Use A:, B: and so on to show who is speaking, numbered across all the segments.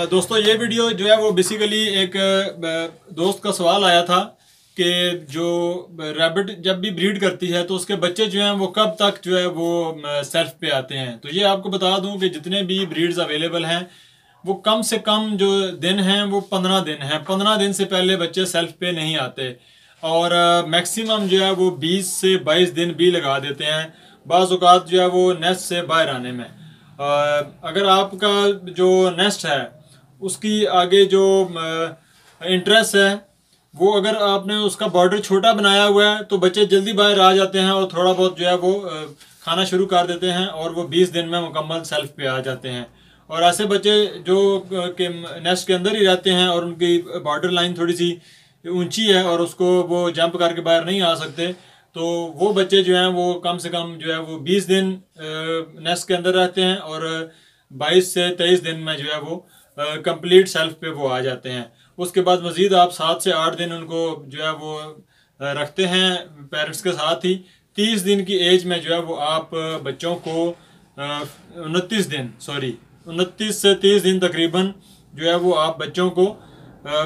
A: दोस्तों ये वीडियो जो है वो बेसिकली एक दोस्त का सवाल आया था कि जो रैबिट जब भी ब्रीड करती है तो उसके बच्चे जो हैं वो कब तक जो है वो सेल्फ पे आते हैं। तो ये आपको बता दूं कि जितने भी ब्रीड्स अवेलेबल हैं वो कम से कम जो दिन हैं वो 15 दिन हैं। 15 दिन से पहले बच्चे सेल्फ पे नहीं आते और मैक्सिमम जो है वो 20 से 22 दिन भी लगा देते हैं बाज़ औक़ात जो है वो नेस्ट से बाहर आने में। अगर आपका जो नेस्ट है उसकी आगे जो इंटरेस्ट है वो अगर आपने उसका बॉर्डर छोटा बनाया हुआ है तो बच्चे जल्दी बाहर आ जाते हैं और थोड़ा बहुत जो है वो खाना शुरू कर देते हैं और वो 20 दिन में मुकम्मल सेल्फ पे आ जाते हैं। और ऐसे बच्चे जो के नेस्ट के अंदर ही रहते हैं और उनकी बॉर्डर लाइन थोड़ी सी ऊंची है और उसको वो जंप करके बाहर नहीं आ सकते, तो वो बच्चे जो हैं वो कम से कम जो है वो 20 दिन नेस्ट के अंदर रहते हैं और 22 से 23 दिन में जो है वो कंप्लीट सेल्फ पे वो आ जाते हैं। उसके बाद मज़ीद आप 7 से 8 दिन उनको जो है वो रखते हैं पेरेंट्स के साथ ही। 30 दिन की एज में जो है वो आप बच्चों को 29 से 30 दिन तकरीबन जो है वो आप बच्चों को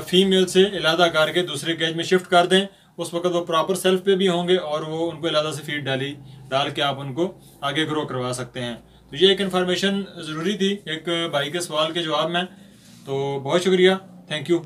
A: फीमेल से अलहदा करके दूसरे केज में शिफ्ट कर दें। उस वक्त वो प्रॉपर सेल्फ पे भी होंगे और वो उनको अलहदा से फीड डाल के आप उनको आगे ग्रो करवा सकते हैं। तो ये एक इन्फॉर्मेशन ज़रूरी थी एक भाई के सवाल के जवाब में। तो बहुत शुक्रिया, थैंक यू।